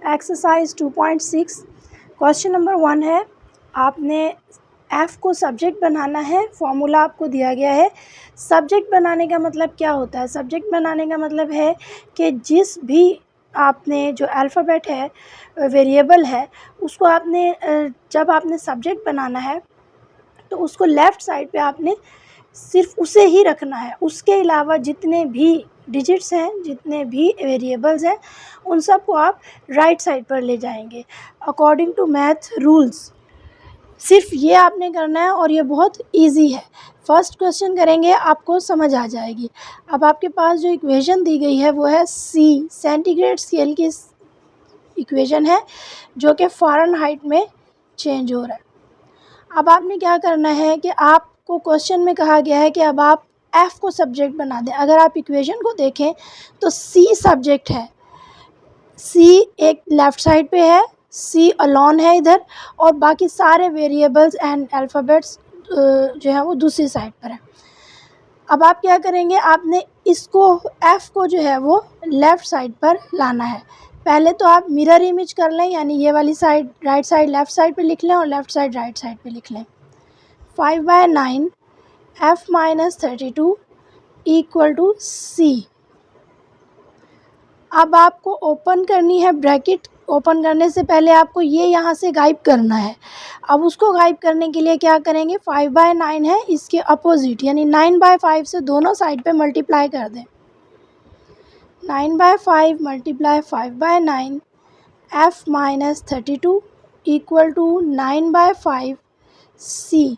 Exercise 2.6 question number 1 है। आपने F को सब्जेक्ट बनाना है। फॉर्मूला आपको दिया गया है। सब्जेक्ट बनाने का मतलब क्या होता है? सब्जेक्ट बनाने का मतलब है कि जिस भी आपने जो अल्फ़ाबेट है, वेरिएबल है, उसको आपने जब आपने सब्जेक्ट बनाना है तो उसको लेफ़्ट साइड पे आपने सिर्फ उसे ही रखना है। उसके अलावा जितने भी डिजिट्स हैं, जितने भी वेरिएबल्स हैं, उन सब को आप राइट साइड पर ले जाएंगे अकॉर्डिंग टू मैथ रूल्स। सिर्फ ये आपने करना है और ये बहुत इजी है। फर्स्ट क्वेश्चन करेंगे, आपको समझ आ जाएगी। अब आपके पास जो इक्वेशन दी गई है वो है सी, सेंटीग्रेड स्केल की इक्वेशन है जो कि फ़ारेनहाइट में चेंज हो रहा है। अब आपने क्या करना है कि आपको क्वेश्चन में कहा गया है कि अब आप एफ़ को सब्जेक्ट बना दें। अगर आप इक्वेशन को देखें तो सी सब्जेक्ट है, सी एक लेफ़्ट साइड पे है, सी अलोन है इधर, और बाकी सारे वेरिएबल्स एंड अल्फ़ाबेट्स जो है वो दूसरी साइड पर है। अब आप क्या करेंगे, आपने इसको एफ़ को जो है वो लेफ़्ट साइड पर लाना है। पहले तो आप मिरर इमेज कर लें, यानी ये वाली side right side left side पे लिख लें और लेफ़्ट साइड राइट साइड पे लिख लें। 5/9 f माइनस 32 इक्वल टू सी। अब आपको ओपन करनी है ब्रैकेट। ओपन करने से पहले आपको ये यहाँ से गायब करना है। अब उसको गायब करने के लिए क्या करेंगे, 5/9 है, इसके अपोजिट यानी 9/5 से दोनों साइड पे मल्टीप्लाई कर दें। 9/5 multiply 5/9 f minus 32 equal to 9/5 C.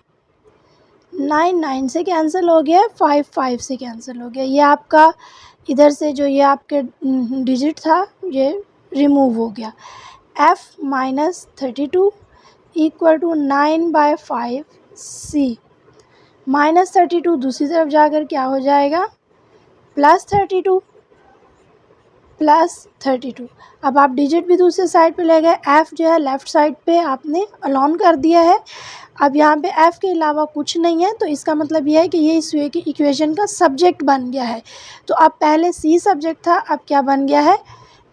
9 9 से कैंसिल हो गया, 5 5 से कैंसिल हो गया। ये आपका इधर से जो ये आपके डिजिट था ये रिमूव हो गया। f minus 32 equal to 9/5 C. Minus 32 दूसरी तरफ जाकर क्या हो जाएगा, प्लस 32 प्लस 32। अब आप डिजिट भी दूसरे साइड पे ले गए। f जो है लेफ़्ट साइड पे आपने अलोन कर दिया है। अब यहाँ पे f के अलावा कुछ नहीं है, तो इसका मतलब यह है कि ये इस इक्वेशन का सब्जेक्ट बन गया है। तो अब पहले c सब्जेक्ट था, अब क्या बन गया है,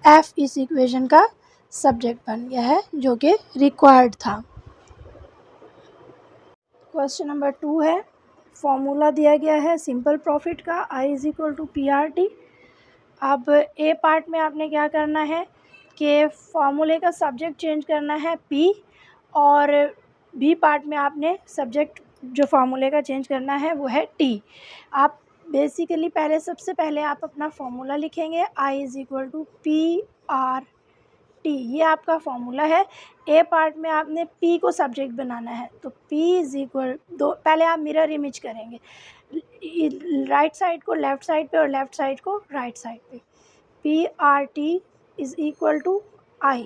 f इस इक्वेशन का सब्जेक्ट बन गया है जो कि रिक्वायर्ड था। क्वेश्चन नंबर 2 है। फॉर्मूला दिया गया है सिंपल प्रॉफिट का, I is equal to PRT। अब ए पार्ट में आपने क्या करना है कि फार्मूले का सब्जेक्ट चेंज करना है P, और बी पार्ट में आपने सब्जेक्ट जो फार्मूले का चेंज करना है वो है T। आप बेसिकली सबसे पहले आप अपना फार्मूला लिखेंगे, I is equal to PRT। ये आपका फार्मूला है। ए पार्ट में आपने P को सब्जेक्ट बनाना है, तो P इज़ इक्वल पहले आप मिरर इमेज करेंगे, राइट साइड को लेफ़्ट साइड पे और लेफ़्ट साइड को राइट साइड पे। PRT is equal to I।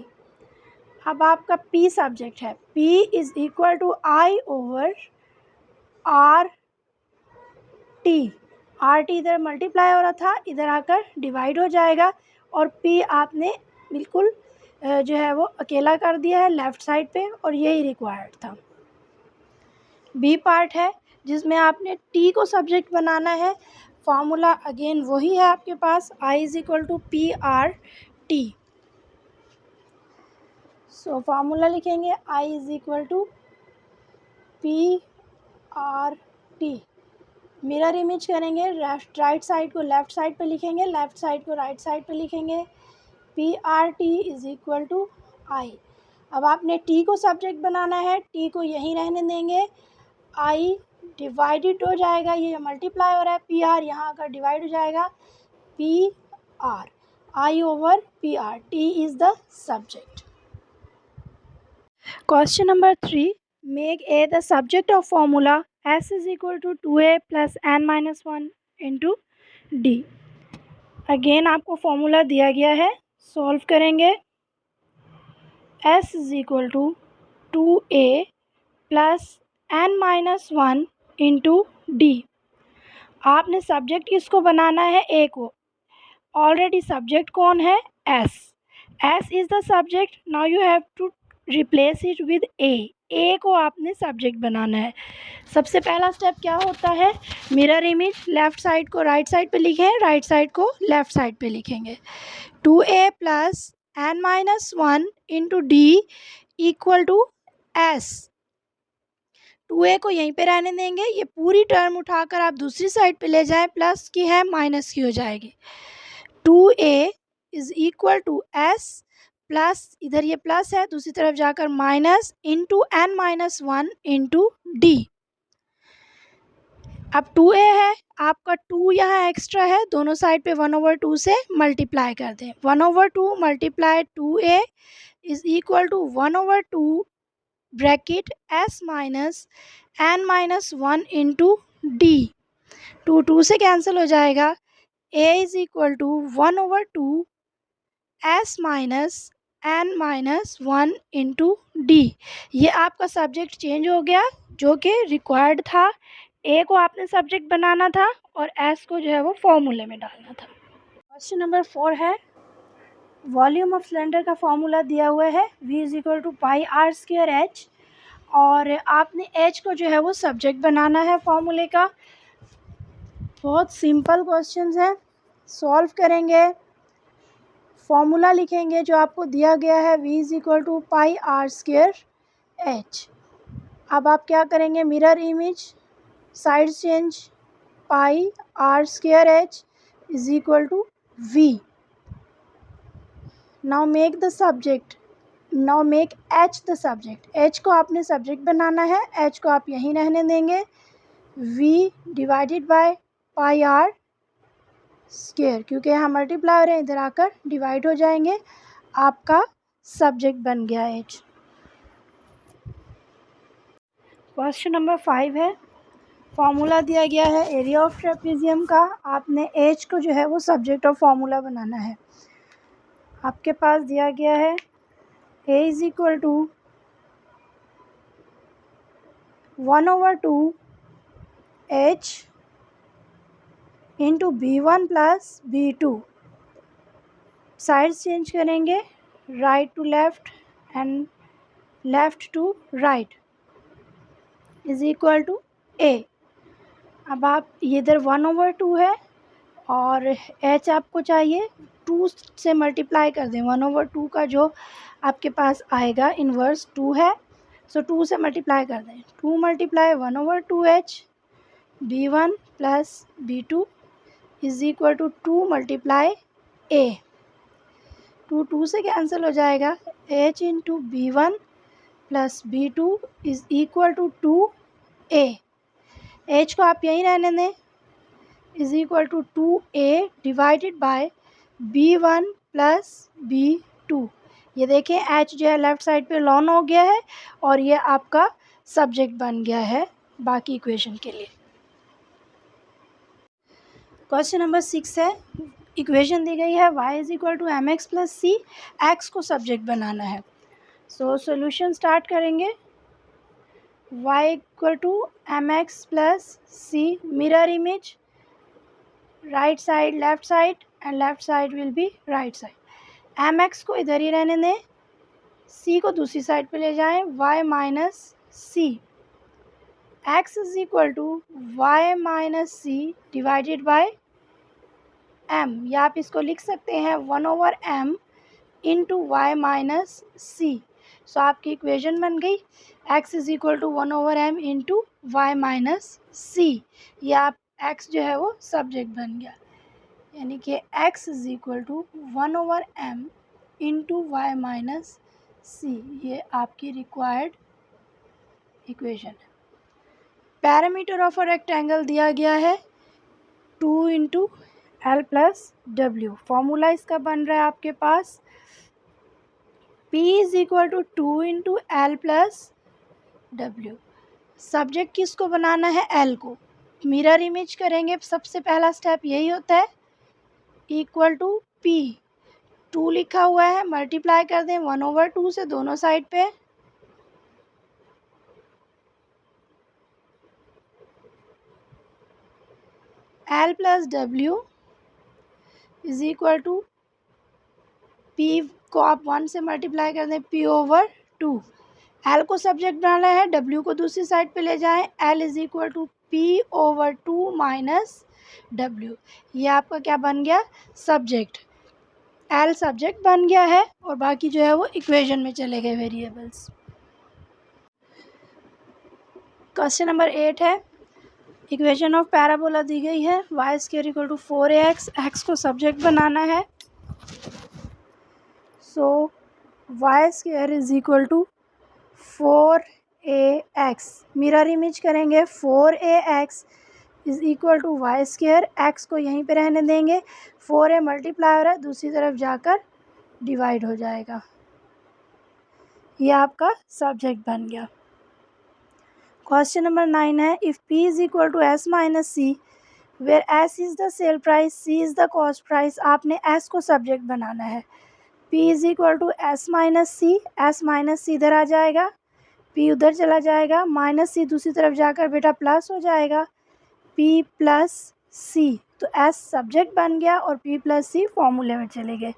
अब आपका P सब्जेक्ट है, P is equal to I over RT। RT इधर मल्टीप्लाई हो रहा था, इधर आकर डिवाइड हो जाएगा, और P आपने बिल्कुल जो है वो अकेला कर दिया है लेफ़्ट साइड पे, और यही रिक्वायर्ड था। बी पार्ट है जिसमें आपने T को सब्जेक्ट बनाना है। फार्मूला अगेन वही है आपके पास, I is equal to PRT। So formula लिखेंगे I is equal to PRT। Mirror image करेंगे, राइट साइड को लेफ़्ट साइड पे लिखेंगे, लेफ़्ट साइड को राइट साइड पे लिखेंगे। PRT is equal to I। अब आपने T को सब्जेक्ट बनाना है, T को यहीं रहने देंगे, I डिवाइडेड हो जाएगा, ये मल्टीप्लाई हो रहा है, PR यहाँ आकर डिवाइड हो जाएगा, PR I over PR। T is the subject. Question number 3. Make A the subject of formula S is equal to 2A plus N minus 1 into D. Again आपको फॉर्मूला दिया गया है, सॉल्व करेंगे। S is equal to 2A plus N minus 1 into D। आपने subject किसको बनाना है, A को। ऑलरेडी सब्जेक्ट कौन है, S। S is the subject. Now you have to replace it with A। A को आपने सब्जेक्ट बनाना है। सबसे पहला स्टेप क्या होता है, मिरर इमेज, लेफ़्ट साइड को राइट साइड पे लिखें, राइट साइड को लेफ़्ट साइड पे लिखेंगे। 2A plus n minus one into D equal to S. 2a को यहीं पे रहने देंगे, ये पूरी टर्म उठाकर आप दूसरी साइड पे ले जाएं, प्लस की है माइनस की हो जाएगी। 2a is equal to S plus, इधर ये प्लस है दूसरी तरफ जाकर minus, into N minus one into D. अब 2a है, आपका 2 यहाँ एक्स्ट्रा है, दोनों साइड पे 1/2 से मल्टीप्लाई कर दें। 1/2 multiply 2a is equal to 1/2 bracket s minus n minus one into D. 2 से कैंसिल हो जाएगा। a is equal to 1/2 s minus n minus one into D. ये आपका सब्जेक्ट चेंज हो गया, जो कि रिक्वायर्ड था। a को आपने सब्जेक्ट बनाना था और s को जो है वो फॉर्मूले में डालना था। क्वेश्चन नंबर 4 है, वॉल्यूम ऑफ सिलेंडर का फॉर्मूला दिया हुआ है v is equal to pi R square H, और आपने h को जो है वो सब्जेक्ट बनाना है फॉर्मूले का। बहुत सिंपल क्वेश्चंस है, सॉल्व करेंगे, फॉर्मूला लिखेंगे जो आपको दिया गया है v is equal to pi R square H. अब आप क्या करेंगे, mirror image, side change, pi R square H is equal to v। Now make the subject, now make h the subject. h को आपने सब्जेक्ट बनाना है, h को आप यहीं रहने देंगे। v divided by pi R square, क्योंकि यहाँ मल्टीप्लाई हो रहे हैं, इधर आकर डिवाइड हो जाएंगे। आपका सब्जेक्ट बन गया h। क्वेश्चन नंबर 5 है, फॉर्मूला दिया गया है एरिया ऑफ ट्रेपेजियम का, आपने h को जो है वो सब्जेक्ट और फॉर्मूला बनाना है। आपके पास दिया गया है a is equal to 1/2 h into b1 plus b2। Sides change करेंगे, right to left and left to right is equal to a। अब आप इधर 1/2 है और h आपको चाहिए 2 से मल्टीप्लाई कर दें। 1/2 का जो आपके पास आएगा इन्वर्स 2 है, सो 2 से मल्टीप्लाई कर दें। 2 multiply 1/2 h b1 plus b2 is equal to 2 multiply a। 2 से कैंसिल हो जाएगा। h into b1 plus b2 is equal to 2a। h को आप यहीं रहने दें, is equal to 2a divided by b1 plus b2। ये देखें h जो है लेफ़्ट साइड पे लॉन हो गया है और ये आपका सब्जेक्ट बन गया है बाकी इक्वेशन के लिए। क्वेश्चन नंबर 6 है, इक्वेशन दी गई है y is equal to M X plus C, X को सब्जेक्ट बनाना है। सो सॉल्यूशन स्टार्ट करेंगे। y equal to M X plus C, mirror image, right side left side and left side will be right side. M X को इधर ही रहने दें, सी को दूसरी साइड पे ले जाएं, y minus c. X is equal to y minus c divided by m, या आप इसको लिख सकते हैं 1/m into y minus c. So आपकी इक्वेशन बन गई x is equal to 1/m into y minus c. या आप x जो है वो सब्जेक्ट बन गया, यानी कि x is equal to 1/m into y minus c. ये आपकी रिक्वायर्ड इक्वेशन है। पैरामीटर ऑफ अ रेक्टेंगल दिया गया है 2 इंटू एल प्लस डब्ल्यू। फॉर्मूला इसका बन रहा है आपके पास P is equal to 2 into l plus डब्ल्यू। सब्जेक्ट किसको बनाना है, L को। मिरर इमेज करेंगे, सबसे पहला स्टेप यही होता है, इक्वल टू P। 2 लिखा हुआ है, मल्टीप्लाई कर दें 1/2 से दोनों साइड पे, L plus W is equal to P को आप 1 से मल्टीप्लाई कर दें P/2। L को सब्जेक्ट बनाना है, W को दूसरी साइड पे ले जाएं, L is equal to P/2 minus W। ये आपका क्या बन गया, सब्जेक्ट। एल सब्जेक्ट बन गया है और बाकी जो है वो इक्वेशन में चले गए वेरिएबल्स। क्वेश्चन नंबर 8 है, इक्वेशन ऑफ पैराबोला दी गई है, y square equal to 4ax, x को सब्जेक्ट बनाना है। So y square is equal to 4ax, mirror image करेंगे 4ax is equal to y square, x को यहीं पे रहने देंगे, 4a मल्टीप्लाई हो रहा है दूसरी तरफ जाकर डिवाइड हो जाएगा, ये आपका सब्जेक्ट बन गया। क्वेश्चन नंबर 9 है, if p is equal to s minus c where s is the sale price, c is the cost price, आपने s को सब्जेक्ट बनाना है। p is equal to s minus c इधर आ जाएगा, p उधर चला जाएगा, माइनस सी दूसरी तरफ जाकर बेटा प्लस हो जाएगा, p प्लस सी, तो s सब्जेक्ट बन गया और p प्लस सी फॉर्मूले में चले गए।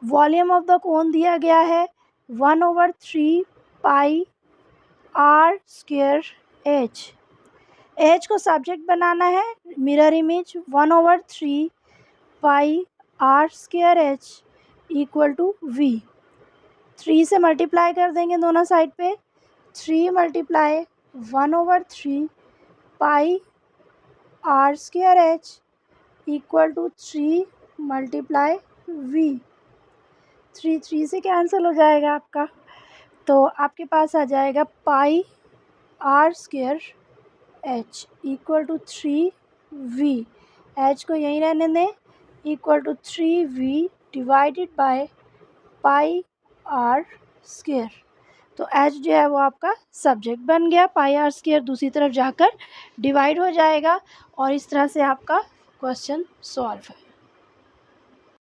वॉल्यूम ऑफ द कोन दिया गया है 1/3 पाई आर स्क्वेयर एच को सब्जेक्ट बनाना है, mirror image 1/3 pi are square H equal to V, 3 से मल्टीप्लाई कर देंगे दोनों साइड पे, 3 multiply 1/3 pi are square H equal to 3 multiply V, 3 से कैंसिल हो जाएगा आपका, तो आपके पास आ जाएगा pi are square H equal to 3v, h को यहीं रहने दें, equal to 3v divided by pi are square, तो एच जो है वो आपका सब्जेक्ट बन गया, पाई आर स्क्वेयर दूसरी तरफ जाकर डिवाइड हो जाएगा और इस तरह से आपका क्वेश्चन सॉल्व है।